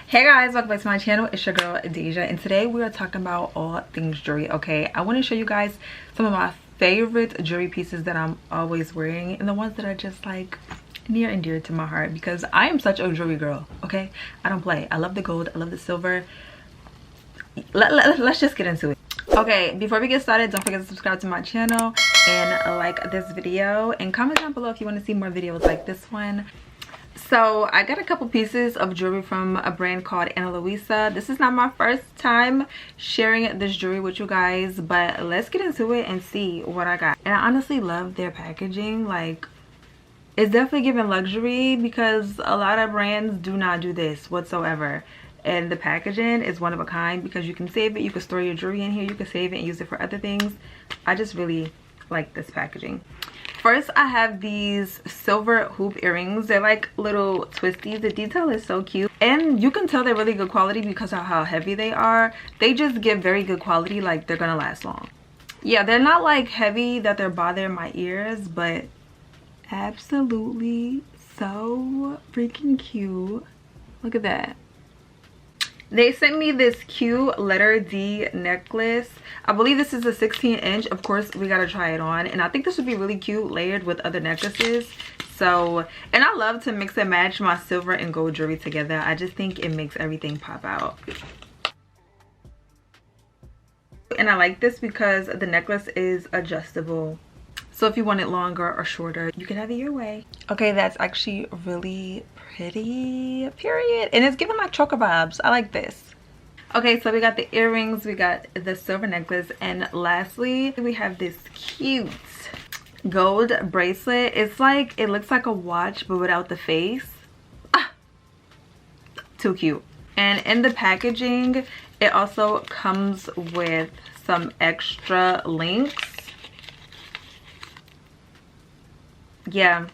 Hey guys, welcome back to my channel. It's your girl Deja, and today we are talking about all things jewelry. Okay, I want to show you guys some of my favorite jewelry pieces that I'm always wearing and the ones that are just like near and dear to my heart because I am such a jewelry girl. Okay, I don't play. I love the gold, I love the silver. Let's just get into it. Okay, before we get started, don't forget to subscribe to my channel and like this video and comment down below if you want to see more videos like this one. So I got a couple pieces of jewelry from a brand called Analuisa. This is not my first time sharing this jewelry with you guys, but let's get into it and see what I got. And I honestly love their packaging. Like, it's definitely giving luxury because a lot of brands do not do this whatsoever. And the packaging is one of a kind because you can save it, you can store your jewelry in here, you can save it and use it for other things. I just really like this packaging. First, I have these silver hoop earrings. They're like little twisties. The detail is so cute. And you can tell they're really good quality because of how heavy they are. They just give very good quality, like they're gonna last long. Yeah, they're not like heavy that they're bothering my ears, but absolutely so freaking cute. Look at that. They sent me this cute letter D necklace. I believe this is a 16-inch. Of course, we gotta try it on. And I think this would be really cute layered with other necklaces. So, and I love to mix and match my silver and gold jewelry together. I just think it makes everything pop out. And I like this because the necklace is adjustable. So if you want it longer or shorter, you can have it your way. Okay, that's actually really pretty, period. And it's giving like choker vibes. I like this. Okay, so we got the earrings, we got the silver necklace, and lastly, we have this cute gold bracelet. It's like, it looks like a watch, but without the face. Ah, too cute. And in the packaging, it also comes with some extra links. Yeah,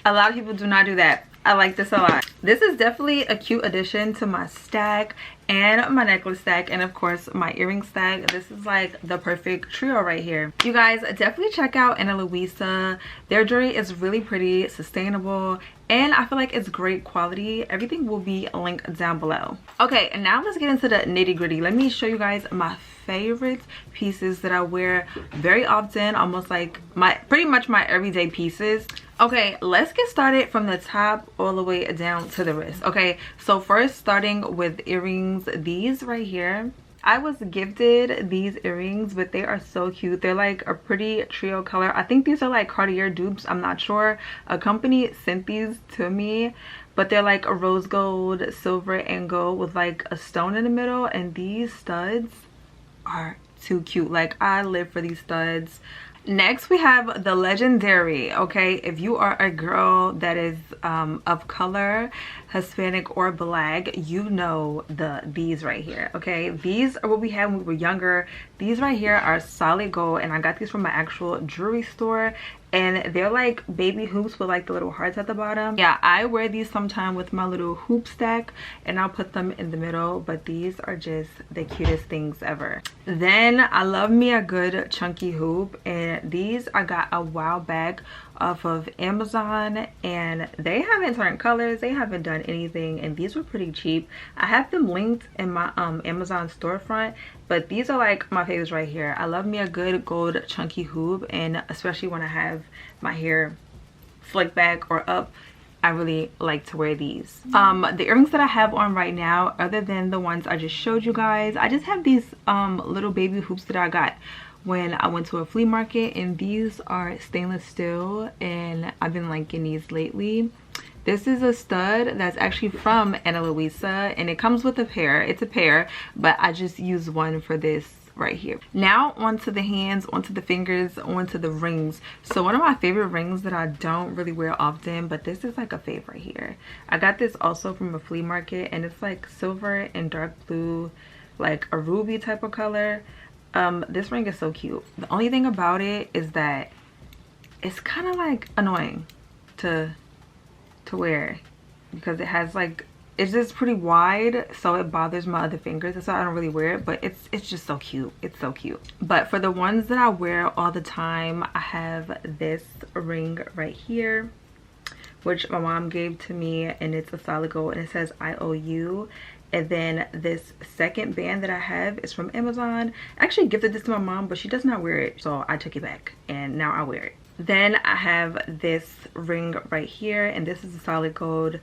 a lot of people do not do that. I like this a lot. This is definitely a cute addition to my stack and my necklace stack, and of course my earring stack. This is like the perfect trio right here. You guys definitely check out Analuisa. Their jewelry is really pretty, sustainable, and I feel like it's great quality. Everything will be linked down below. Okay, and now let's get into the nitty-gritty. Let me show you guys my favorite pieces that I wear very often, almost like pretty much my everyday pieces. Okay, let's get started from the top all the way down to the wrist. Okay, so first starting with earrings, these right here. I was gifted these earrings, but they are so cute. They're like a pretty trio color. I think these are like Cartier dupes, I'm not sure. A company sent these to me, but they're like a rose gold, silver, and gold with like a stone in the middle, and these studs are too cute. Like, I live for these studs. Next, we have the legendary. Okay, if you are a girl that is of color, Hispanic or black, you know these right here. Okay, these are what we had when we were younger. These right here are solid gold, and I got these from my actual jewelry store, and they're like baby hoops with like the little hearts at the bottom. Yeah, I wear these sometime with my little hoop stack, and I'll put them in the middle, but these are just the cutest things ever. Then I love me a good chunky hoop, and these I got a while back off of Amazon, and they haven't turned colors, they haven't done anything, and these were pretty cheap. I have them linked in my Amazon storefront, but these are like my favorites right here. I love me a good gold chunky hoop, and especially when I have my hair slicked back or up, I really like to wear these. The earrings that I have on right now, other than the ones I just showed you guys, I just have these little baby hoops that I got when I went to a flea market, and these are stainless steel, and I've been liking these lately. This is a stud that's actually from Analuisa, and it comes with a pair. It's a pair, but I just use one for this right here. Now onto the hands, onto the fingers, onto the rings. So one of my favorite rings that I don't really wear often, but this is like a favorite here. I got this also from a flea market, and it's like silver and dark blue, like a ruby type of color. This ring is so cute. The only thing about it is that it's kind of like annoying to wear because it has like, it's just pretty wide, so it bothers my other fingers. That's why I don't really wear it, but it's just so cute. It's so cute. But for the ones that I wear all the time, I have this ring right here, which my mom gave to me, and it's a solid gold, and it says I owe you. And then this second band that I have is from Amazon. I actually gifted this to my mom, but she does not wear it, so I took it back and now I wear it. Then I have this ring right here, and this is a solid gold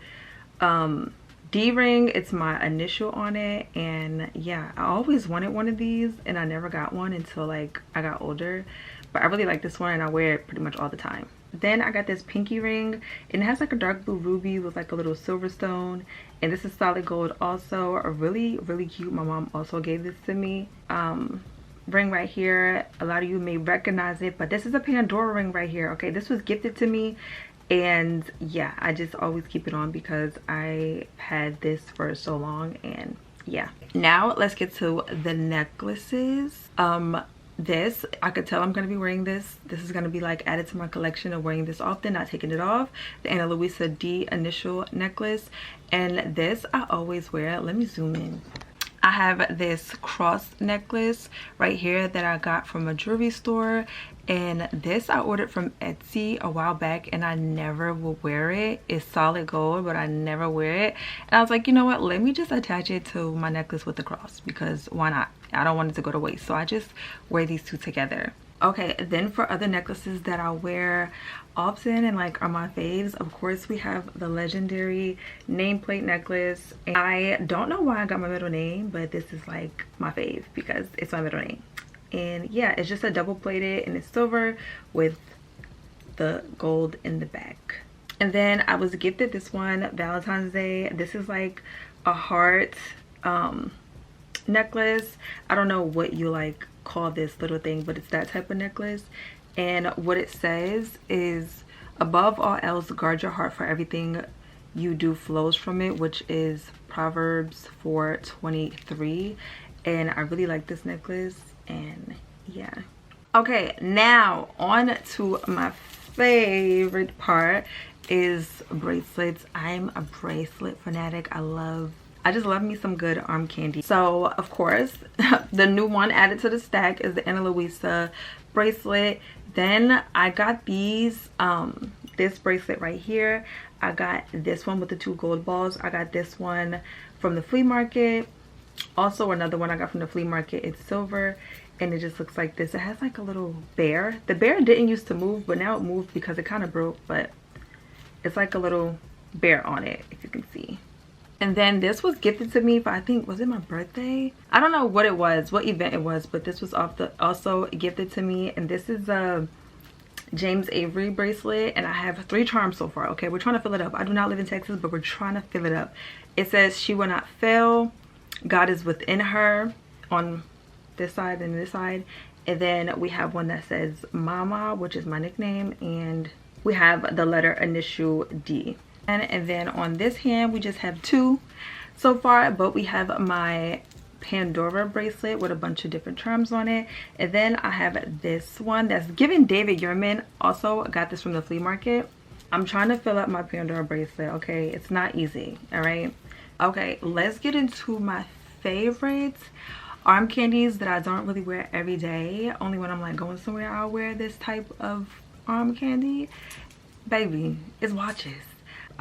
D ring. It's my initial on it, and yeah, I always wanted one of these and I never got one until like I got older, but I really like this one and I wear it pretty much all the time. Then I got this pinky ring, and it has like a dark blue ruby with like a little silver stone, and this is solid gold also. A really cute. My mom also gave this to me. Ring right here, a lot of you may recognize it, but this is a Pandora ring right here. Okay, this was gifted to me, and yeah, I just always keep it on because I had this for so long. And yeah, now let's get to the necklaces. This, I could tell I'm going to be wearing this. This is going to be like added to my collection of wearing this often, not taking it off. The Analuisa D initial necklace, and this I always wear. Let me zoom in. I have this cross necklace right here that I got from a jewelry store, and this I ordered from Etsy a while back, and I never will wear it. It's solid gold, but I never wear it, and I was like, you know what, let me just attach it to my necklace with the cross, because why not? I don't want it to go to waste, so I just wear these two together. Okay, then for other necklaces that I wear often and like are my faves, of course we have the legendary nameplate necklace. And I don't know why I got my middle name, but this is like my fave because it's my middle name. And yeah, it's just a double plated, and it's silver with the gold in the back. And then I was gifted this one Valentine's Day. This is like a heart necklace. I don't know what you like call this little thing, but it's that type of necklace. And what it says is, above all else, guard your heart, for everything you do flows from it, which is Proverbs 4:23. And I really like this necklace, and yeah. Okay, now on to my favorite part is bracelets. I'm a bracelet fanatic. I just love me some good arm candy. So of course the new one added to the stack is the Analuisa bracelet. Then I got these this bracelet right here. I got this one with the 2 gold balls. I got this one from the flea market. Also another one I got from the flea market. It's silver, and it just looks like this. It has like a little bear. The bear didn't used to move, but now it moved because it kind of broke, but it's like a little bear on it, if you can see. And then this was gifted to me for, I think, was it my birthday? I don't know what it was, what event it was, but this was also gifted to me. And this is a James Avery bracelet, and I have 3 charms so far. Okay, we're trying to fill it up. I do not live in Texas, but we're trying to fill it up. It says, she will not fail, God is within her, on this side and this side. And then we have one that says Mama, which is my nickname, and we have the letter initial D. And then on this hand we just have 2 so far, but we have my Pandora bracelet with a bunch of different charms on it. And then I have this one that's given David Yurman. Also got this from the flea market. I'm trying to fill up my Pandora bracelet. Okay, it's not easy. All right, okay, let's get into my favorites arm candies that I don't really wear every day. Only when I'm like going somewhere I'll wear this type of arm candy. Baby, it's watches.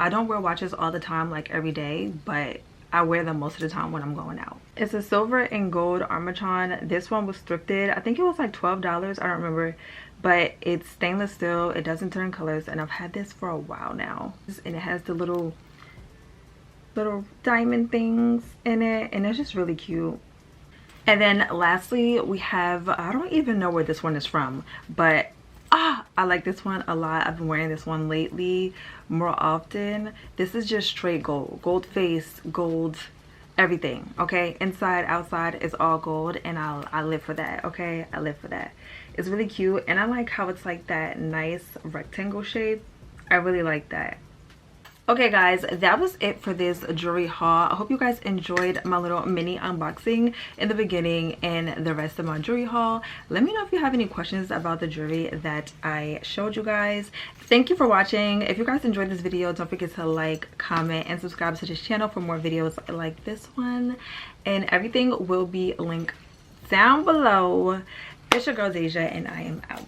I don't wear watches all the time, like every day, but I wear them most of the time when I'm going out. It's a silver and gold armatron. This one was thrifted. I think it was like $12. I don't remember, but it's stainless steel. It doesn't turn colors, and I've had this for a while now. And it has the little diamond things in it, and it's just really cute. And then lastly, we have, I don't even know where this one is from, but I like this one a lot. I've been wearing this one lately more often. This is just straight gold, gold face, gold everything. Okay, inside outside is all gold, and I live for that. Okay, I live for that. It's really cute, and I like how it's like that nice rectangle shape. I really like that. Okay guys, that was it for this jewelry haul. I hope you guys enjoyed my little mini unboxing in the beginning and the rest of my jewelry haul. Let me know if you have any questions about the jewelry that I showed you guys. Thank you for watching. If you guys enjoyed this video, don't forget to like, comment, and subscribe to this channel for more videos like this one. And everything will be linked down below. It's your girl Deja, and I am out.